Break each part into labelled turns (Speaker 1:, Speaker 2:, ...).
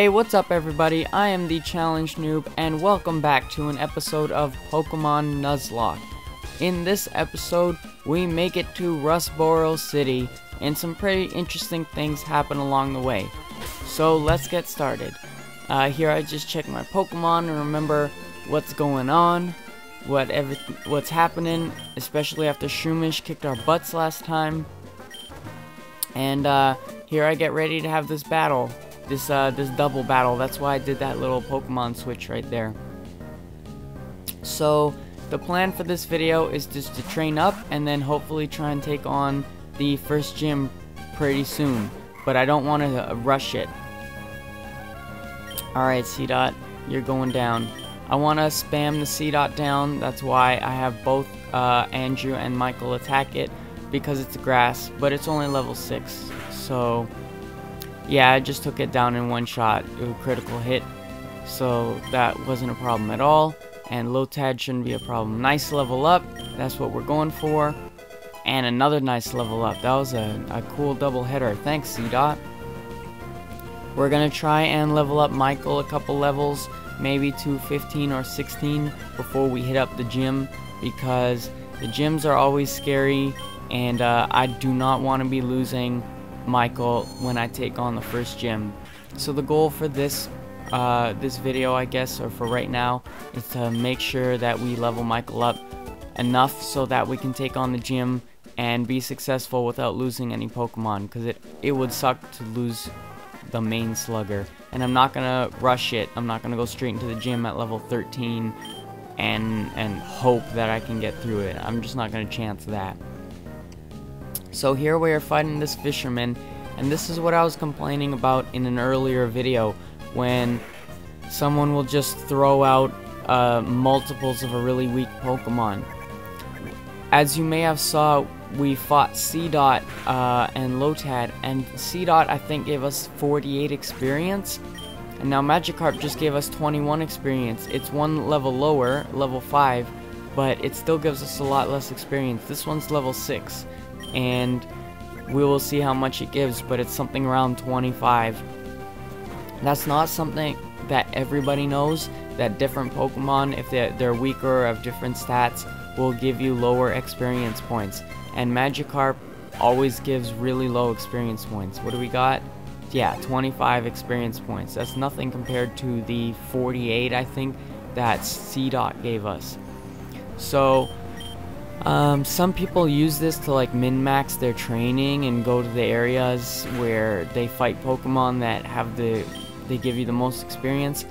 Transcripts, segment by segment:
Speaker 1: Hey, what's up everybody? I am the Challenge Noob and welcome back to an episode of Pokemon Nuzlocke. In this episode, we make it to Rustboro City and some pretty interesting things happen along the way. So let's get started. Here I just check my Pokemon and remember what's going on, what's happening, especially after Shroomish kicked our butts last time. And here I get ready to have this battle. This double battle. That's why I did that little Pokemon switch right there. So the plan for this video is just to train up and then hopefully try and take on the first gym pretty soon, but I don't want to rush it. Alright, C-Dot, you're going down. I want to spam the C-Dot down. That's why I have both Andrew and Michael attack it, because it's grass, but it's only level 6. So yeah, I just took it down in one shot. It was a critical hit, so that wasn't a problem at all. And Lotad shouldn't be a problem. Nice level up. That's what we're going for. And another nice level up. That was a cool double header. Thanks, C-Dot. We're going to try and level up Michael a couple levels, maybe to 15 or 16 before we hit up the gym, because the gyms are always scary, and I do not want to be losing Michael when I take on the first gym. So the goal for this video, I guess, or for right now, is to make sure that we level Michael up enough so that we can take on the gym and be successful without losing any Pokemon, because it would suck to lose the main slugger. And I'm not gonna rush it. I'm not gonna go straight into the gym at level 13 and hope that I can get through it. I'm just not gonna chance that. So here we are fighting this fisherman, and this is what I was complaining about in an earlier video, when someone will just throw out multiples of a really weak Pokemon. As you may have saw, we fought C-Dot and Lotad, and C-Dot I think gave us 48 experience, and now Magikarp just gave us 21 experience. It's one level lower, level 5, but it still gives us a lot less experience. This one's level 6. And we will see how much it gives, but it's something around 25. That's not something that everybody knows, that different Pokemon, if they're weaker or have different stats, will give you lower experience points. And Magikarp always gives really low experience points. What do we got? Yeah, 25 experience points. That's nothing compared to the 48, I think, that C-Dot gave us. So some people use this to like min-max their training and go to the areas where they fight Pokemon that have they give you the most experience.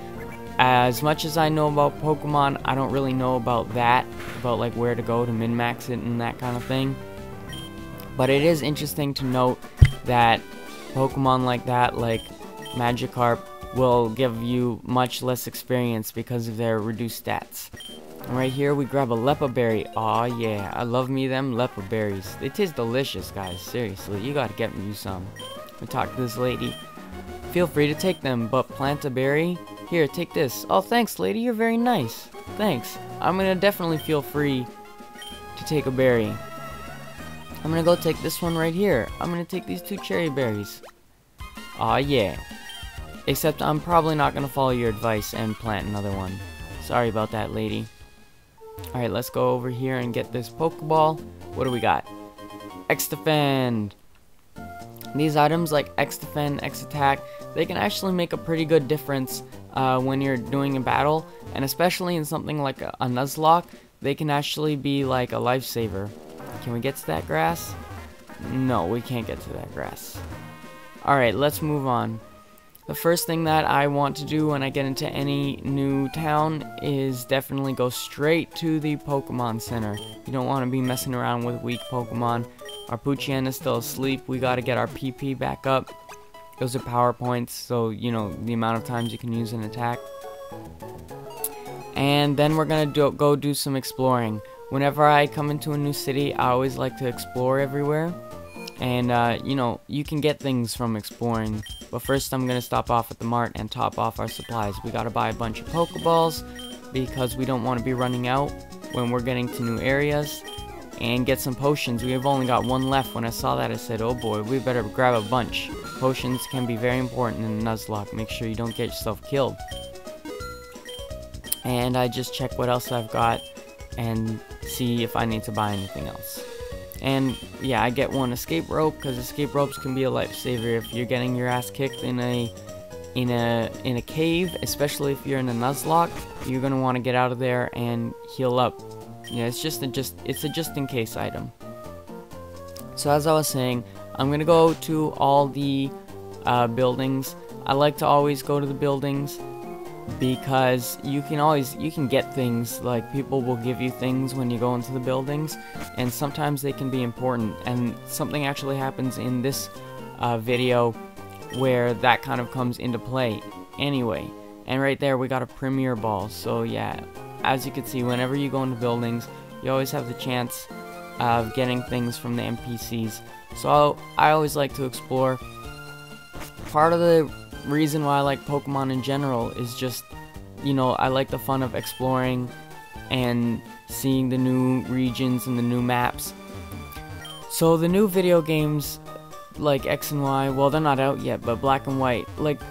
Speaker 1: As much as I know about Pokemon, I don't really know about that, about like where to go to min-max it and that kind of thing. But it is interesting to note that Pokemon like that, like Magikarp, will give you much less experience because of their reduced stats. Right here we grab a Lepa Berry. Aw yeah, I love me them Lepa Berries. They taste delicious, guys. Seriously, you gotta get me some. We talk to this lady. Feel free to take them, but plant a berry? Here, take this. Oh, thanks lady, you're very nice. Thanks. I'm gonna definitely feel free to take a berry. I'm gonna go take this one right here. I'm gonna take these 2 cherry berries. Aw yeah. Except I'm probably not gonna follow your advice and plant another one. Sorry about that, lady. Alright, let's go over here and get this Pokeball. What do we got? X-Defend. These items like X-Defend, X-Attack, they can actually make a pretty good difference when you're doing a battle. And especially in something like a Nuzlocke, they can actually be like a lifesaver. Can we get to that grass? No, we can't get to that grass. Alright, let's move on. The first thing that I want to do when I get into any new town is definitely go straight to the Pokemon Center. You don't want to be messing around with weak Pokemon. Our Poochyena is still asleep. We got to get our PP back up. Those are power points, so you know the amount of times you can use an attack. And then we're going to go do some exploring. Whenever I come into a new city, I always like to explore everywhere. And, you know, you can get things from exploring. But first I'm going to stop off at the mart and top off our supplies. We got to buy a bunch of Pokeballs, because we don't want to be running out when we're getting to new areas. And get some potions. We have only got one left. When I saw that, I said, oh boy, we better grab a bunch. Potions can be very important in Nuzlocke. Make sure you don't get yourself killed. And I just check what else I've got and see if I need to buy anything else. And yeah, I get one escape rope, because escape ropes can be a lifesaver if you're getting your ass kicked in a cave, especially if you're in a Nuzlocke. You're gonna want to get out of there and heal up. Yeah, it's a just in case item. So as I was saying, I'm gonna go to all the buildings. I like to always go to the buildings because you can get things. Like, people will give you things when you go into the buildings, and sometimes they can be important. And something actually happens in this video where that kind of comes into play anyway. And right there we got a premier ball. So yeah, as you can see, whenever you go into buildings, you always have the chance of getting things from the NPCs. So I always like to explore. Part of the reason why I like Pokemon in general is just, you know, I like the fun of exploring and seeing the new regions and the new maps. So the new video games like X and Y, well, they're not out yet, but Black and White, like,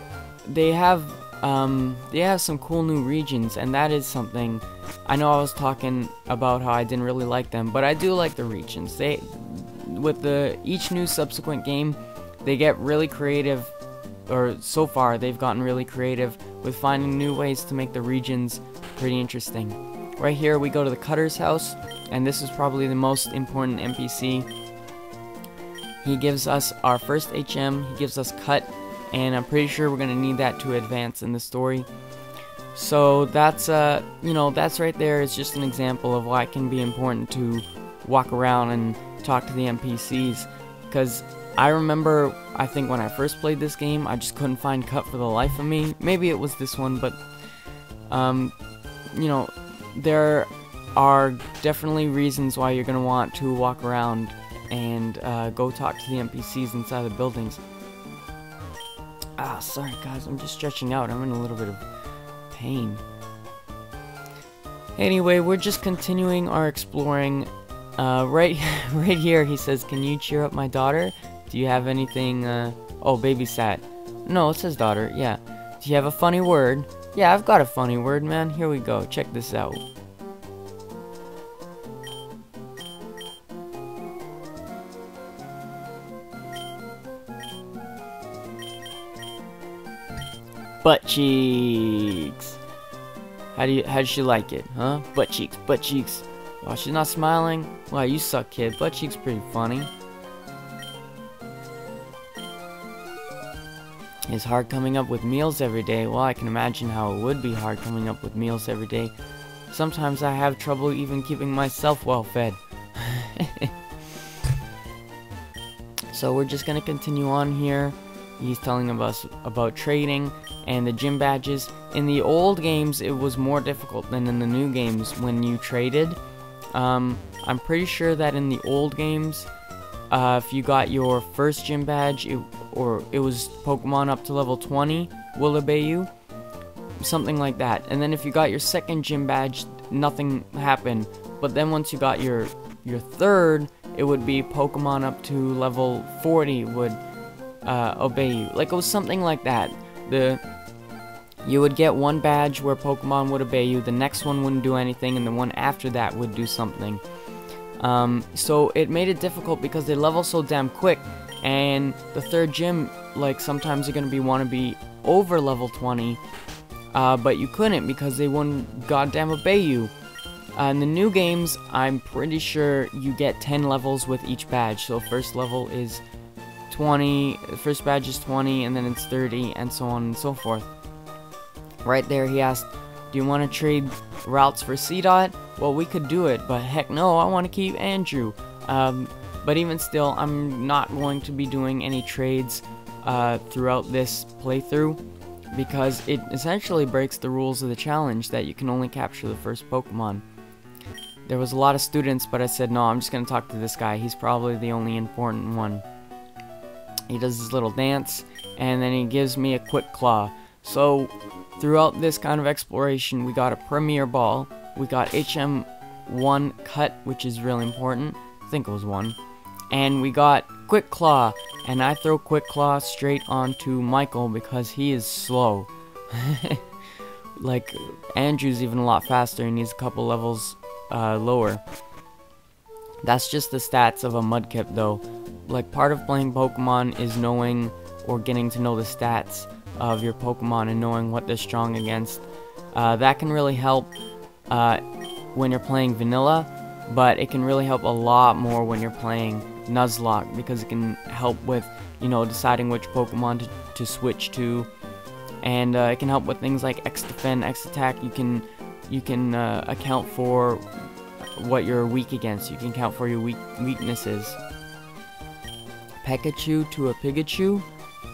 Speaker 1: they have some cool new regions, and that is something. I know I was talking about how I didn't really like them, but I do like the regions. Each new subsequent game, they get really creative, or so far they've gotten really creative with finding new ways to make the regions pretty interesting. Right here we go to the Cutter's house, and this is probably the most important NPC. He gives us our first HM, he gives us Cut, and I'm pretty sure we're going to need that to advance in the story. So that's, you know, that's right there is just an example of why it can be important to walk around and talk to the NPCs. Because I remember, I think when I first played this game, I just couldn't find Cut for the life of me. Maybe it was this one, but, you know, there are definitely reasons why you're going to want to walk around and go talk to the NPCs inside the buildings. Ah, sorry guys, I'm just stretching out. I'm in a little bit of pain. Anyway, we're just continuing our exploring. Right here he says, "Can you cheer up my daughter? Do you have anything, oh, babysat. No, it says daughter, yeah. Do you have a funny word? Yeah, I've got a funny word, man. Here we go, check this out. Butt cheeks. How does she like it, huh? Butt cheeks, butt cheeks. Oh, she's not smiling? Wow, you suck, kid. Butt cheeks pretty funny. It's hard coming up with meals every day. Well, I can imagine how it would be hard coming up with meals every day. Sometimes I have trouble even keeping myself well fed. So we're just gonna continue on here. He's telling us about trading and the gym badges. In the old games, it was more difficult than in the new games when you traded. I'm pretty sure that in the old games, if you got your first gym badge, it was Pokemon up to level 20 will obey you, something like that. And then if you got your second gym badge, nothing happened. But then once you got your third, it would be Pokemon up to level 40 would obey you. Like, it was something like that. You would get one badge where Pokemon would obey you, the next one wouldn't do anything, and the one after that would do something. So it made it difficult because they level so damn quick, and the third gym, like, sometimes you're gonna want to be over level 20, but you couldn't because they wouldn't goddamn obey you. In the new games, I'm pretty sure you get 10 levels with each badge. So first level is 20, first badge is 20, and then it's 30, and so on and so forth. Right there, he asked, do you want to trade routes for C-Dot? Well, we could do it, but heck no, I want to keep Andrew. But even still, I'm not going to be doing any trades throughout this playthrough, because it essentially breaks the rules of the challenge that you can only capture the first Pokemon. There was a lot of students, but I said, no, I'm just going to talk to this guy. He's probably the only important one. He does his little dance, and then he gives me a quick claw. So throughout this kind of exploration, we got a Premier Ball, we got HM1 Cut, which is really important, I think it was 1, And we got Quick Claw, and I throw Quick Claw straight onto Michael because he is slow. Like, Andrew's even a lot faster and he's a couple levels lower. That's just the stats of a Mudkip though. Like, part of playing Pokemon is knowing or getting to know the stats of your Pokemon and knowing what they're strong against. That can really help when you're playing vanilla, but it can really help a lot more when you're playing Nuzlocke, because it can help with, you know, deciding which Pokemon to switch to, and it can help with things like X defend, X attack. You can account for what you're weak against. You can count for your weaknesses. Pikachu to a Pikachu?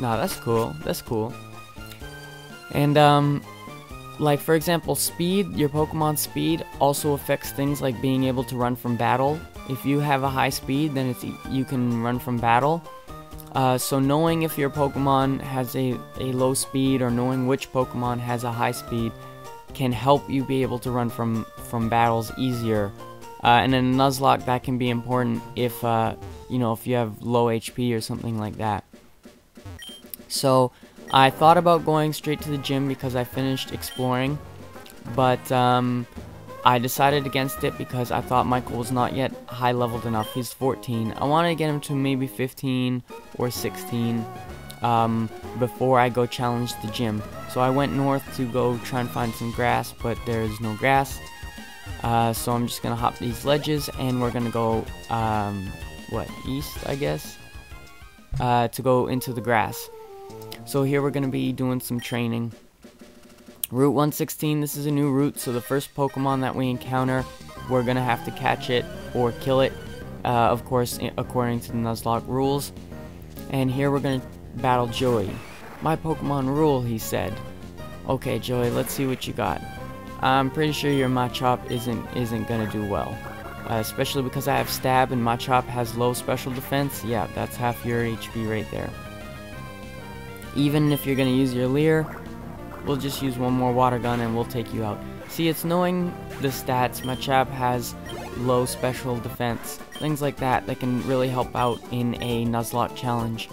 Speaker 1: Nah, that's cool. That's cool. And like, for example, speed, your Pokemon's speed also affects things like being able to run from battle. If you have a high speed, then you can run from battle. So knowing if your Pokemon has a low speed, or knowing which Pokemon has a high speed, can help you be able to run from battles easier. And in Nuzlocke, that can be important if you know, if you have low HP or something like that. So I thought about going straight to the gym because I finished exploring, but I decided against it because I thought Michael was not yet high leveled enough. He's 14. I wanted to get him to maybe 15 or 16 before I go challenge the gym. So I went north to go try and find some grass, but there's no grass. So I'm just gonna hop these ledges, and we're gonna go east, I guess, to go into the grass. So here we're gonna be doing some training. Route 116, this is a new route, so the first Pokemon that we encounter, we're gonna have to catch it or kill it, of course, according to the Nuzlocke rules. And here we're gonna battle Joey. My Pokemon rule, he said. Okay, Joey, let's see what you got. I'm pretty sure your Machop isn't gonna do well, especially because I have Stab and Machop has low special defense. Yeah, that's half your HP right there. Even if you're gonna use your Leer, we'll just use one more water gun and we'll take you out. See, it's knowing the stats. Machop has low special defense, things like that can really help out in a Nuzlocke challenge.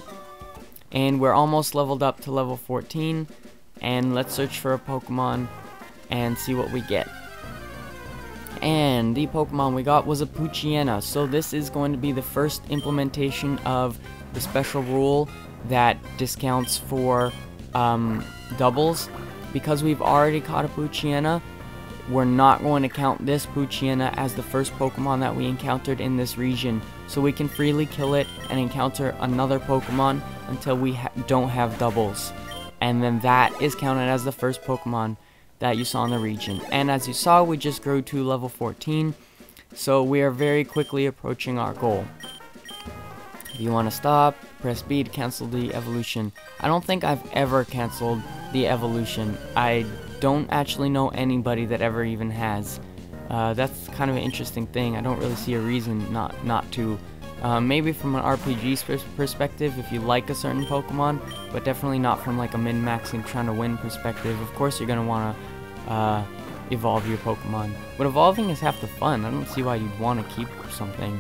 Speaker 1: And we're almost leveled up to level 14, and let's search for a Pokemon and see what we get. And the Pokemon we got was a Poochyena. So this is going to be the first implementation of the special rule that discounts for doubles. Because we've already caught a Poochyena, we're not going to count this Poochyena as the first Pokemon that we encountered in this region. So we can freely kill it and encounter another Pokemon until we don't have doubles. And then that is counted as the first Pokemon that you saw in the region. And as you saw, we just grew to level 14. So we are very quickly approaching our goal. If you want to stop, press B to cancel the evolution. I don't think I've ever canceled the evolution. I don't actually know anybody that ever even has. That's kind of an interesting thing. I don't really see a reason not to. Maybe from an RPG perspective, if you like a certain Pokemon, but definitely not from like a min-maxing trying to win perspective. Of course you're going to want to evolve your Pokemon. But evolving is half the fun. I don't see why you'd want to keep something.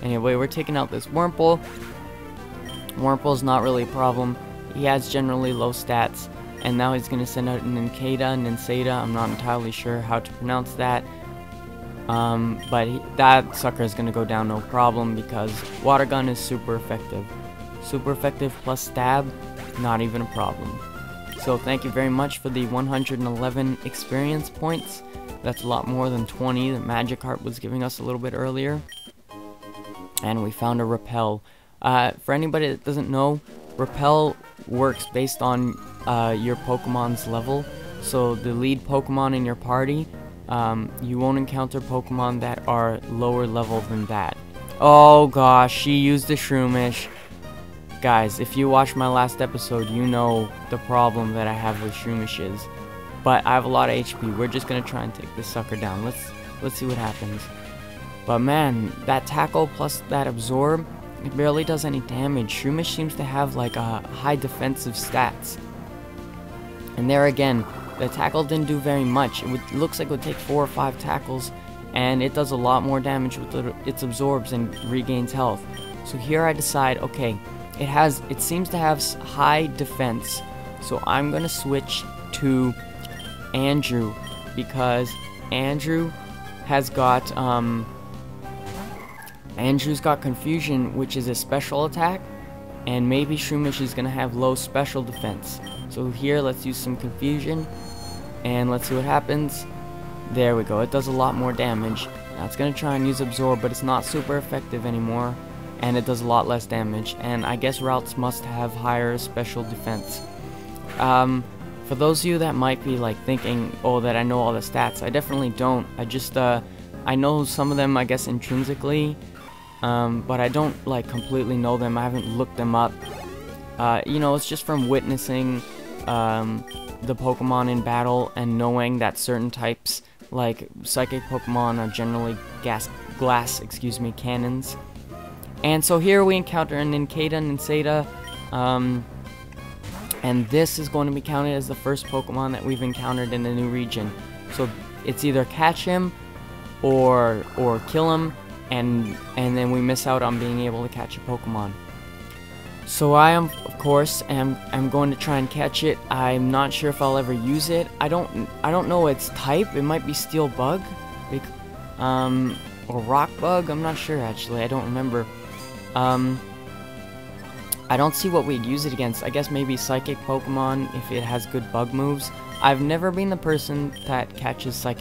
Speaker 1: Anyway, we're taking out this Wurmple. Wurmple's not really a problem. He has generally low stats. And now he's going to send out an Nincada. I'm not entirely sure how to pronounce that. But that sucker is going to go down no problem because Water Gun is super effective. Super effective plus Stab, not even a problem. So thank you very much for the 111 experience points. That's a lot more than 20 that Magikarp was giving us a little bit earlier. And we found a Repel. For anybody that doesn't know, Repel works based on your Pokemon's level. So the lead Pokemon in your party, you won't encounter Pokemon that are lower level than that. Oh gosh, she used a Shroomish. Guys, if you watched my last episode, you know the problem that I have with Shroomishes. But I have a lot of HP. We're just gonna try and take this sucker down. Let's see what happens. But man, that Tackle plus that Absorb, it barely does any damage. Shroomish seems to have like a high defensive stats. And there again, the Tackle didn't do very much. It looks like it would take 4 or 5 tackles, and it does a lot more damage with its absorbs and regains health. So here I decide, okay, it seems to have high defense, so I'm gonna switch to Andrew, because Andrew has got Andrew's got Confusion, which is a special attack, and maybe Shroomish is gonna have low special defense. So here, let's use some Confusion, and let's see what happens. There we go, it does a lot more damage. Now it's gonna try and use Absorb, but it's not super effective anymore, and it does a lot less damage, and I guess routes must have higher special defense. For those of you that might be like thinking, oh, that I know all the stats, I definitely don't. I just I know some of them, I guess, intrinsically, but I don't like completely know them. I haven't looked them up. You know, it's just from witnessing the Pokemon in battle and knowing that certain types, like psychic Pokemon, are generally glass cannons. And so here we encounter a Nincada, and this is going to be counted as the first Pokemon that we've encountered in the new region. So it's either catch him or kill him, and then we miss out on being able to catch a Pokemon. So I am, of course, am going to try and catch it. I'm not sure if I'll ever use it. I don't know its type. It might be Steel Bug, or Rock Bug. I'm not sure actually. I don't remember. I don't see what we'd use it against. I guess maybe Psychic Pokemon if it has good bug moves. I've never been the person that catches bug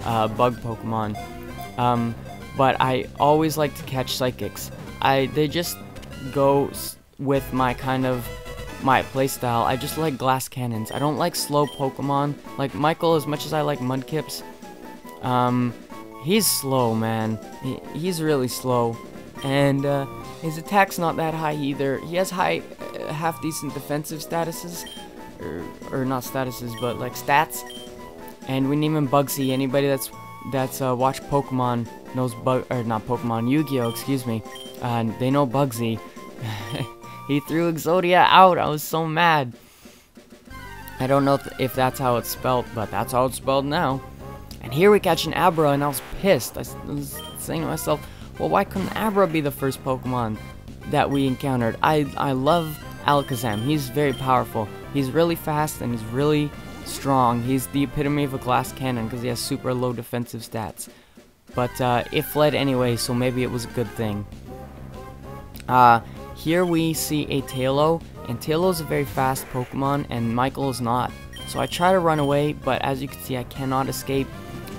Speaker 1: Pokemon. But I always like to catch Psychics. They just go with my playstyle. I just like glass cannons. I don't like slow Pokemon. Like Michael, as much as I like Mudkips, he's slow, man. He's really slow. And his attack's not that high either. He has high, half-decent defensive statuses, or not statuses, but like stats. And we name him Bugsy. Anybody that's watched Pokemon knows Yu-Gi-Oh, excuse me. They know Bugsy. He threw Exodia out. I was so mad. I don't know if that's how it's spelled, but that's how it's spelled now. And here we catch an Abra, and I was pissed. I was saying to myself, well, why couldn't Abra be the first Pokemon that we encountered? I love Alakazam. He's very powerful. He's really fast and he's really strong. He's the epitome of a glass cannon because he has super low defensive stats. But it fled anyway, so maybe it was a good thing. Here we see a Tailo, and Tailo's a very fast Pokemon, and Michael is not. So I try to run away, but as you can see, I cannot escape.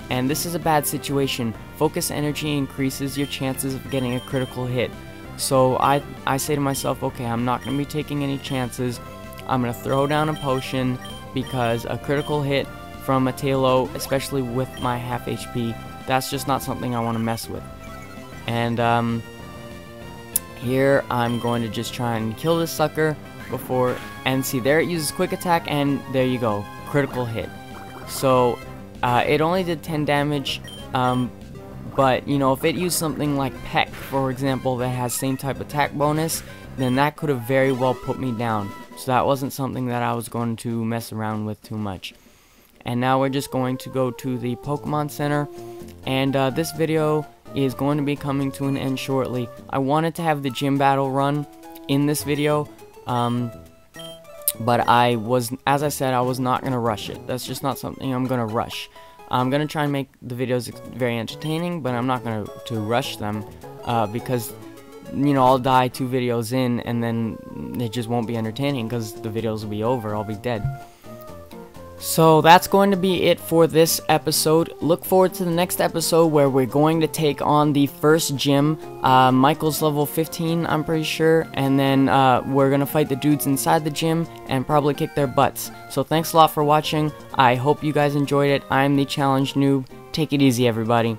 Speaker 1: And this is a bad situation. Focus energy increases your chances of getting a critical hit. So I say to myself, okay, I'm not going to be taking any chances. I'm going to throw down a potion, because a critical hit from a Tailo, especially with my half HP, that's just not something I want to mess with. And here I'm going to just try and kill this sucker before, and see, there it uses quick attack, and there you go, critical hit. So it only did 10 damage, but you know, if it used something like Peck, for example, that has same type attack bonus, then that could have very well put me down. So that wasn't something that I was going to mess around with too much. And now we're just going to go to the Pokemon Center, and this video is going to be coming to an end shortly. I wanted to have the gym battle run in this video, but as I said, I was not going to rush it. That's just not something I'm going to rush. I'm going to try and make the videos very entertaining, but I'm not going to rush them, because, you know, I'll die 2 videos in, and then it just won't be entertaining, because the videos will be over, I'll be dead. So that's going to be it for this episode. Look forward to the next episode, where we're going to take on the first gym. Michael's level 15, I'm pretty sure, and then we're going to fight the dudes inside the gym and probably kick their butts. So thanks a lot for watching. I hope you guys enjoyed it. I'm the Challenge Noob. Take it easy, everybody.